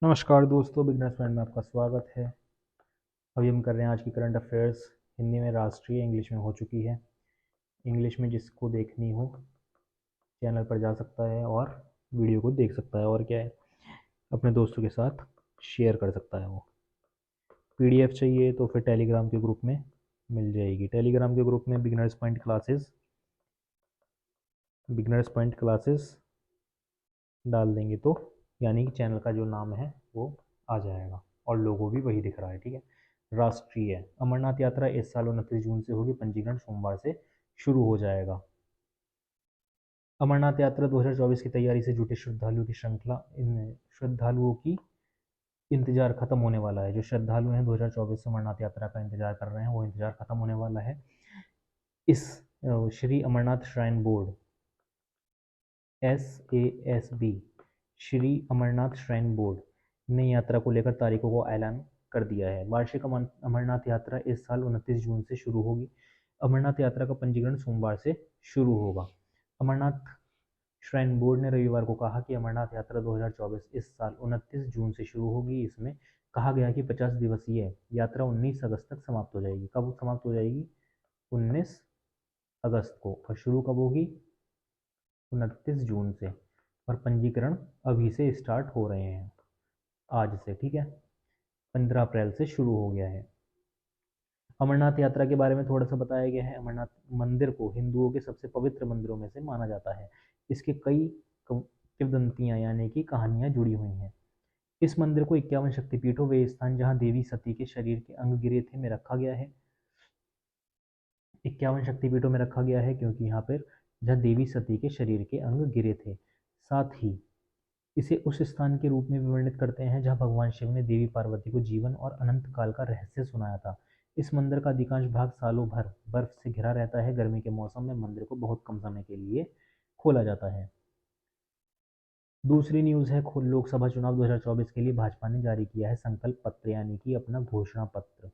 नमस्कार दोस्तों, beginners mind में आपका स्वागत है। अभी हम कर रहे हैं आज की करंट अफेयर्स। हिंदी में राष्ट्रीय, इंग्लिश में हो चुकी है। इंग्लिश में जिसको देखनी हो चैनल पर जा सकता है और वीडियो को देख सकता है, और क्या है, अपने दोस्तों के साथ शेयर कर सकता है। वो पीडीएफ चाहिए तो फिर टेलीग्राम के ग्रुप में मिल जाएगी। टेलीग्राम के ग्रुप में बिगनर्स पॉइंट क्लासेस डाल देंगे तो यानी कि चैनल का जो नाम है वो आ जाएगा और लोगो भी वही दिख रहा है। ठीक है। राष्ट्रीय अमरनाथ यात्रा इस साल 29 जून से होगी। पंजीकरण सोमवार से शुरू हो जाएगा। अमरनाथ यात्रा 2024 की तैयारी से जुटे श्रद्धालुओं की श्रृंखला, इन श्रद्धालुओं की इंतजार खत्म होने वाला है। जो श्रद्धालु हैं 2024 से अमरनाथ यात्रा का इंतजार कर रहे हैं, वो इंतजार खत्म होने वाला है। इस Shri Amarnath shrine board SASB Shri Amarnath shrine board ने यात्रा को लेकर तारीखों को ऐलान कर दिया है। वार्षिक अमरनाथ यात्रा इस साल 29 जून से शुरू होगी। अमरनाथ यात्रा का पंजीकरण सोमवार से शुरू होगा। अमरनाथ श्राइन बोर्ड ने रविवार को कहा कि अमरनाथ यात्रा 2024 इस साल 29 जून से शुरू होगी। इसमें कहा गया कि 50 दिवसीय यात्रा 19 अगस्त तक समाप्त हो जाएगी। कब समाप्त हो जाएगी? 19 अगस्त को। और शुरू कब होगी? 29 जून से। और पंजीकरण अभी से स्टार्ट हो रहे हैं, आज से। ठीक है। 15 अप्रैल से शुरू हो गया है। अमरनाथ यात्रा के बारे में थोड़ा सा बताया गया है। अमरनाथ मंदिर को हिंदुओं के सबसे पवित्र मंदिरों में से माना जाता है। इसके कई किंवदंतियां यानी कि कहानियां जुड़ी हुई हैं। इस मंदिर को 51 शक्तिपीठों, वे स्थान जहां देवी सती के शरीर के अंग गिरे थे, में रखा गया है। 51 शक्तिपीठों में रखा गया है क्योंकि यहाँ पर जहाँ देवी सती के शरीर के अंग गिरे थे। साथ ही इसे उस स्थान के रूप में भी वर्णित करते हैं जहाँ भगवान शिव ने देवी पार्वती को जीवन और अनंत काल का रहस्य सुनाया था। इस मंदिर का अधिकांश भाग सालों भर बर्फ से घिरा रहता है। गर्मी के मौसम में मंदिर को बहुत कम समय के लिए खोला जाता है। दूसरी न्यूज़ है, लोकसभा चुनाव 2024 के लिए भाजपा ने जारी किया है संकल्प पत्र, यानी कि अपना घोषणा पत्र।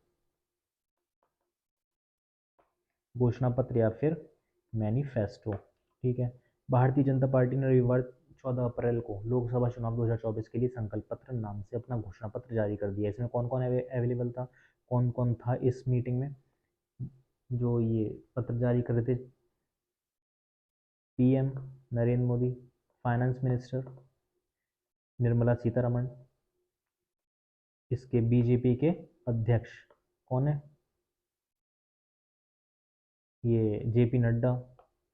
घोषणा पत्र या फिर मैनिफेस्टो। ठीक है। भारतीय जनता पार्टी ने रविवार 14 अप्रैल को लोकसभा चुनाव 2024 के लिए संकल्प पत्र नाम से अपना घोषणा पत्र जारी कर दिया। इसमें कौन कौन अवेलेबल था, कौन कौन था इस मीटिंग में जो ये पत्र जारी कर रहे थे? PM Narendra Modi, finance minister Nirmala Sitharaman, इसके बीजेपी के अध्यक्ष कौन है? ये JP नड्डा।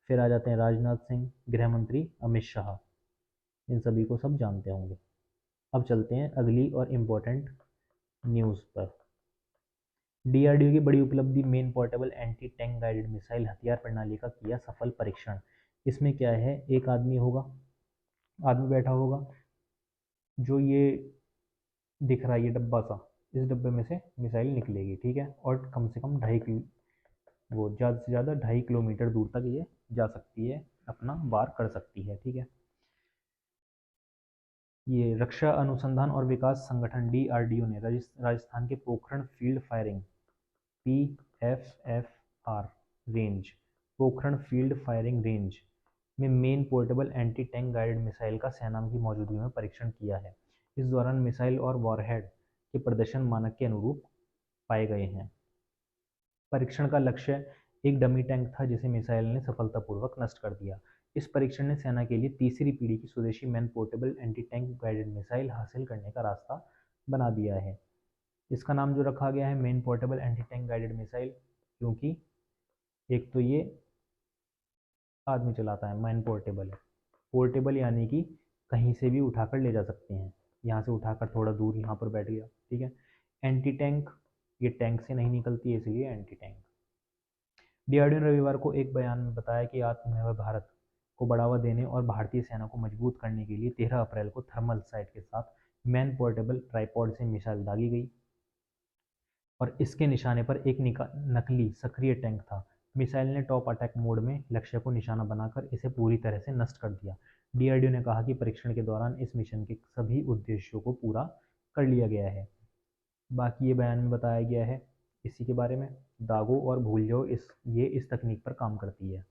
फिर आ जाते हैं राजनाथ सिंह, गृह मंत्री अमित शाह। इन सभी को सब जानते होंगे। अब चलते हैं अगली और इम्पोर्टेंट न्यूज़ पर। DRDO की बड़ी उपलब्धि, main portable anti tank guided missile हथियार प्रणाली का किया सफल परीक्षण। इसमें क्या है, एक आदमी होगा, आदमी बैठा होगा, जो ये दिख रहा है ये डब्बा सा, इस डब्बे में से मिसाइल निकलेगी। ठीक है। और कम से कम वो ज़्यादा से ज़्यादा 2.5 किलोमीटर दूर तक ये जा सकती है, अपना वार कर सकती है। ठीक है। ये रक्षा अनुसंधान और विकास संगठन DRDO ने राजस्थान के Pokhran field firing PFFR range, Pokhran field firing range में man portable anti tank guided missile का सेना की मौजूदगी में परीक्षण किया है। इस दौरान मिसाइल और वॉरहेड के प्रदर्शन मानक के अनुरूप पाए गए हैं। परीक्षण का लक्ष्य एक डमी टैंक था जिसे मिसाइल ने सफलतापूर्वक नष्ट कर दिया। इस परीक्षण ने सेना के लिए तीसरी पीढ़ी की स्वदेशी man portable anti tank guided missile हासिल करने का रास्ता बना दिया है। इसका नाम जो रखा गया है main portable anti tank guided missile, क्योंकि एक तो ये आदमी चलाता है, मैन पोर्टेबल है। पोर्टेबल यानी कि कहीं से भी उठाकर ले जा सकते हैं। यहाँ से उठाकर थोड़ा दूर यहाँ पर बैठ गया। ठीक है। एंटी टैंक, ये टैंक से नहीं निकलती है, इसलिए एंटी टैंक। DRDO ने रविवार को एक बयान में बताया कि आत्मनिर्भर भारत को बढ़ावा देने और भारतीय सेना को मजबूत करने के लिए 13 अप्रैल को थर्मल साइट के साथ मैन पोर्टेबल ट्राइपॉड से मिसाइल दागी गई और इसके निशाने पर एक नकली सक्रिय टैंक था। मिसाइल ने टॉप अटैक मोड में लक्ष्य को निशाना बनाकर इसे पूरी तरह से नष्ट कर दिया। DRDO ने कहा कि परीक्षण के दौरान इस मिशन के सभी उद्देश्यों को पूरा कर लिया गया है। बाकी ये बयान में बताया गया है इसी के बारे में। दागो और भूल जाओ, इस तकनीक पर काम करती है।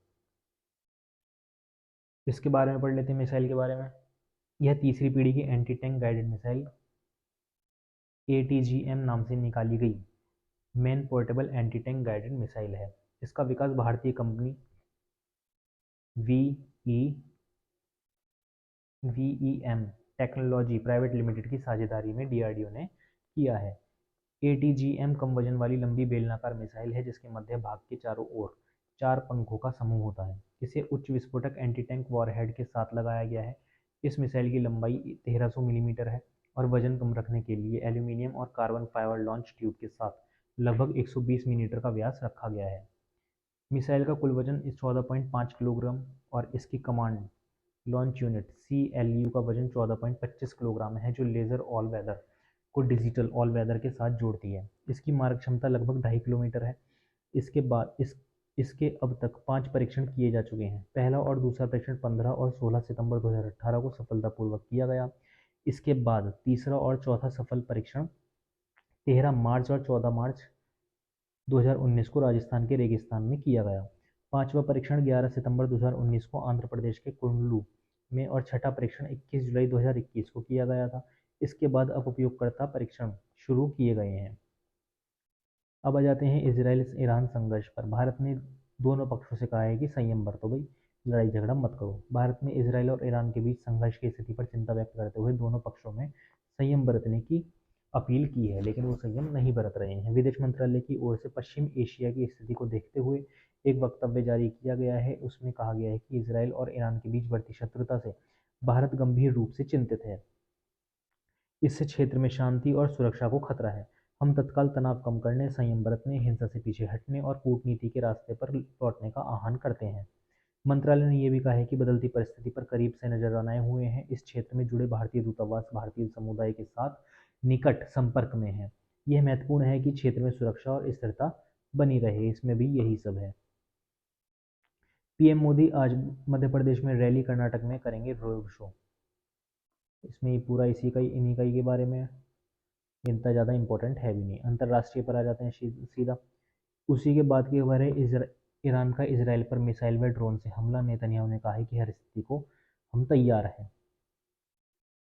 इसके बारे में पढ़ लेते हैं मिसाइल के बारे में। यह तीसरी पीढ़ी की anti tank guided missile ATGM नाम से निकाली गई main portable anti tank guided missile है। इसका विकास भारतीय company VEM technology private limited की साझेदारी में DRDO ने किया है। ATGM कम वजन वाली लंबी बेलनाकार मिसाइल है जिसके मध्य भाग के चारों ओर 4 पंखों का समूह होता है। इसे उच्च विस्फोटक एंटी टैंक वॉरहेड के साथ लगाया गया है। इस मिसाइल की लंबाई 1300 मिलीमीटर है और वजन कम रखने के लिए एल्यूमीनियम और कार्बन फाइबर लॉन्च ट्यूब के साथ लगभग 120 मिलीमीटर का व्यास रखा गया है। मिसाइल का कुल वजन 14.5 किलोग्राम और इसकी कमांड लॉन्च यूनिट CLU का वजन 14.25 किलोग्राम है जो लेज़र ऑल वेदर को डिजिटल ऑल वेदर के साथ जोड़ती है। इसकी मारक क्षमता लगभग 2.5 किलोमीटर है। इसके अब तक 5 परीक्षण किए जा चुके हैं। पहला और दूसरा परीक्षण 15 और 16 सितंबर 2018 को सफलतापूर्वक किया गया। इसके बाद तीसरा और चौथा सफल परीक्षण 13 मार्च और 14 मार्च 2019 को राजस्थान के रेगिस्तान में किया गया। पांचवा परीक्षण 11 सितंबर 2019 को आंध्र प्रदेश के कुंडलू में और छठा परीक्षण 21 जुलाई 2021 को किया गया था। इसके बाद अब उपयोगकर्ता परीक्षण शुरू किए गए हैं। अब आ जाते हैं इजराइल ईरान संघर्ष पर। भारत ने दोनों पक्षों से कहा है कि संयम बरतो भाई, लड़ाई झगड़ा मत करो। भारत ने इजराइल और ईरान के बीच संघर्ष की स्थिति पर चिंता व्यक्त करते हुए दोनों पक्षों में संयम बरतने की अपील की है, लेकिन वो संयम नहीं बरत रहे हैं। विदेश मंत्रालय की ओर से पश्चिम एशिया की स्थिति को देखते हुए एक वक्तव्य जारी किया गया है। उसमें कहा गया है कि इजराइल और ईरान के बीच बढ़ती शत्रुता से भारत गंभीर रूप से चिंतित है। इससे क्षेत्र में शांति और सुरक्षा को खतरा है। हम तत्काल तनाव कम करने, संयम बरतने, हिंसा से पीछे हटने और कूटनीति के रास्ते पर लौटने का आह्वान करते हैं। मंत्रालय ने यह भी कहा है कि बदलती परिस्थिति पर करीब से नजर बनाए हुए हैं। इस क्षेत्र में जुड़े भारतीय दूतावास भारतीय समुदाय के साथ निकट संपर्क में है। यह महत्वपूर्ण है कि क्षेत्र में सुरक्षा और स्थिरता बनी रहे। इसमें भी यही सब है। PM मोदी आज मध्य प्रदेश में रैली, कर्नाटक में करेंगे रोड शो। इसमें ये पूरा इन्हीं का ही के बारे में है। इतना ज़्यादा इंपॉर्टेंट है भी नहीं। अंतर्राष्ट्रीय पर आ जाते हैं सीधा। उसी के बाद की खबर है ईरान का इजराइल पर मिसाइल व ड्रोन से हमला। नेतन्याहू ने कहा है कि हर स्थिति को हम तैयार हैं।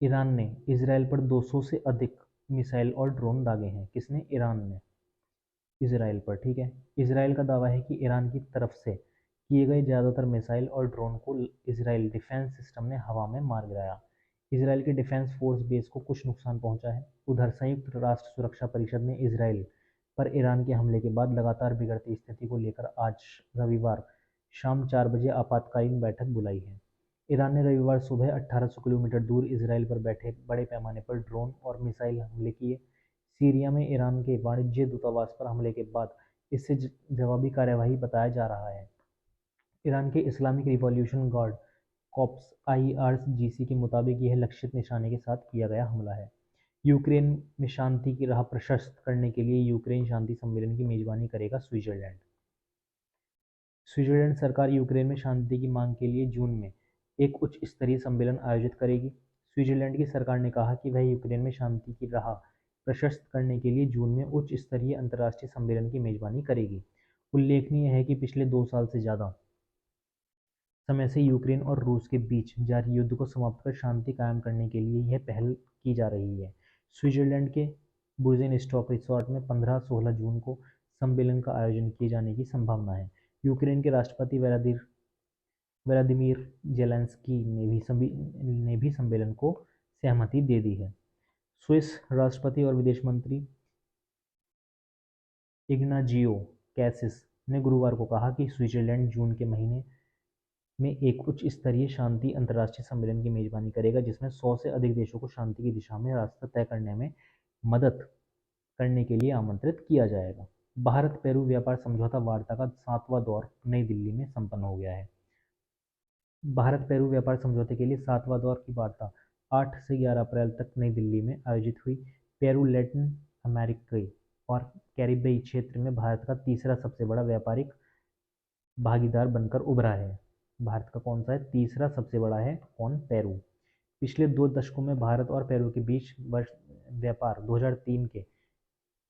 ईरान ने इजराइल पर 200 से अधिक मिसाइल और ड्रोन दागे हैं। किसने? ईरान ने इजराइल पर। ठीक है। इजराइल का दावा है कि ईरान की तरफ से किए गए ज़्यादातर मिसाइल और ड्रोन को इजराइल डिफेंस सिस्टम ने हवा में मार गिराया। इजराइल के डिफेंस फोर्स बेस को कुछ नुकसान पहुंचा है। उधर संयुक्त राष्ट्र सुरक्षा परिषद ने इजराइल पर ईरान के हमले के बाद लगातार बिगड़ती स्थिति को लेकर आज रविवार शाम 4 बजे आपातकालीन बैठक बुलाई है। ईरान ने रविवार सुबह 1800 किलोमीटर दूर इजराइल पर बैठे बड़े पैमाने पर ड्रोन और मिसाइल हमले किए। सीरिया में ईरान के वाणिज्य दूतावास पर हमले के बाद इससे जवाबी कार्यवाही बताया जा रहा है। ईरान के Islamic revolution guard corps IRGC के मुताबिक यह लक्षित निशाने के साथ किया गया हमला है। यूक्रेन में शांति की राह प्रशस्त करने के लिए यूक्रेन शांति सम्मेलन की मेजबानी करेगा स्विट्जरलैंड। स्विट्जरलैंड सरकार यूक्रेन में शांति की मांग के लिए जून में एक उच्च स्तरीय सम्मेलन आयोजित करेगी। स्विट्जरलैंड की सरकार ने कहा कि वह यूक्रेन में शांति की राह प्रशस्त करने के लिए जून में उच्च स्तरीय अंतर्राष्ट्रीय सम्मेलन की मेजबानी करेगी। उल्लेखनीय है कि पिछले 2 साल से ज़्यादा समय से यूक्रेन और रूस के बीच जारी युद्ध को समाप्त कर शांति कायम करने के लिए यह पहल की जा रही है। स्विट्जरलैंड के बुर्जेन स्टॉक रिसोर्ट में 15-16 जून को सम्मेलन का आयोजन किए जाने की संभावना है। यूक्रेन के राष्ट्रपति व्लादिमीर जेलेंस्की ने भी सम्मेलन को सहमति दे दी है। स्विस राष्ट्रपति और विदेश मंत्री इग्नाजियो कैसिस ने गुरुवार को कहा कि स्विट्जरलैंड जून के महीने में एक उच्च स्तरीय शांति अंतर्राष्ट्रीय सम्मेलन की मेजबानी करेगा जिसमें 100 से अधिक देशों को शांति की दिशा में रास्ता तय करने में मदद करने के लिए आमंत्रित किया जाएगा। भारत पेरू व्यापार समझौता वार्ता का 7वां दौर नई दिल्ली में संपन्न हो गया है। भारत पेरू व्यापार समझौते के लिए 7वां दौर की वार्ता 8 से 11 अप्रैल तक नई दिल्ली में आयोजित हुई। पेरू लैटिन अमेरिकी और कैरिबियाई क्षेत्र में भारत का तीसरा सबसे बड़ा व्यापारिक भागीदार बनकर उभरा है। भारत का कौन सा है? तीसरा सबसे बड़ा है। कौन? पेरू। पिछले 2 दशकों में भारत और पेरू के बीच व्यापार 2003 के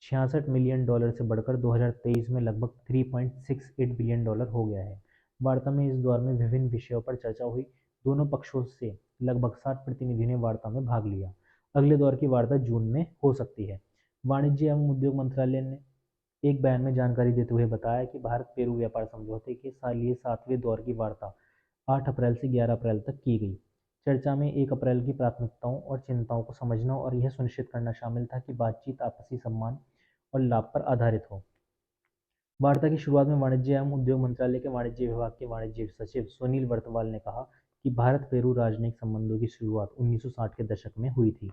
$66 मिलियन से बढ़कर 2023 में लगभग $3.68 बिलियन हो गया है। वार्ता में इस दौर में विभिन्न विषयों पर चर्चा हुई। दोनों पक्षों से लगभग 60 प्रतिनिधियों ने वार्ता में भाग लिया। अगले दौर की वार्ता जून में हो सकती है। वाणिज्य एवं उद्योग मंत्रालय ने एक बयान में जानकारी देते हुए बताया कि भारत पेरू व्यापार समझौते के सालिए 7वें दौर की वार्ता 8 अप्रैल से 11 अप्रैल तक की गई। चर्चा में 1 अप्रैल की प्राथमिकताओं और चिंताओं को समझना और यह सुनिश्चित करना शामिल था कि बातचीत आपसी सम्मान और लाभ पर आधारित हो। वार्ता की शुरुआत में वाणिज्य एवं उद्योग मंत्रालय के वाणिज्य विभाग के वाणिज्य सचिव सुनील वर्तवाल ने कहा कि भारत पेरू राजनयिक संबंधों की शुरुआत 1960 के दशक में हुई थी।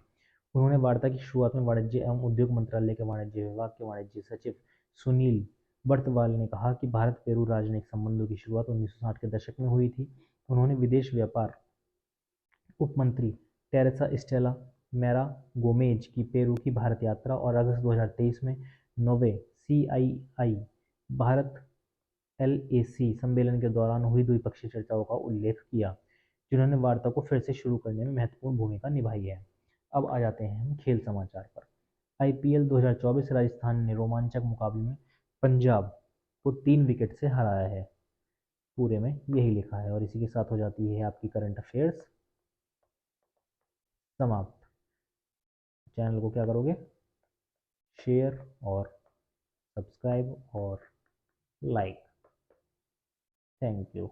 उन्होंने वार्ता की शुरुआत में वाणिज्य एवं उद्योग मंत्रालय के वाणिज्य विभाग के वाणिज्य सचिव सुनील वर्तवाल ने कहा कि भारत पेरू राजनयिक संबंधों की शुरुआत 1960 के दशक में हुई थी। उन्होंने विदेश व्यापार उपमंत्री टेरेसा स्टेला मैरा गोमेज की पेरू की भारत यात्रा और अगस्त 2023 में नोवे CII भारत LAC सम्मेलन के दौरान हुई द्विपक्षीय चर्चाओं का उल्लेख किया, जिन्होंने वार्ता को फिर से शुरू करने में महत्वपूर्ण भूमिका निभाई है। अब आ जाते हैं हम खेल समाचार पर। IPL 2024 राजस्थान ने रोमांचक मुकाबले में पंजाब को 3 विकेट से हराया है। पूरे में यही लिखा है और इसी के साथ हो जाती है आपकी करंट अफेयर्स समाप्त। चैनल को क्या करोगे? शेयर और सब्सक्राइब और लाइक। Thank you.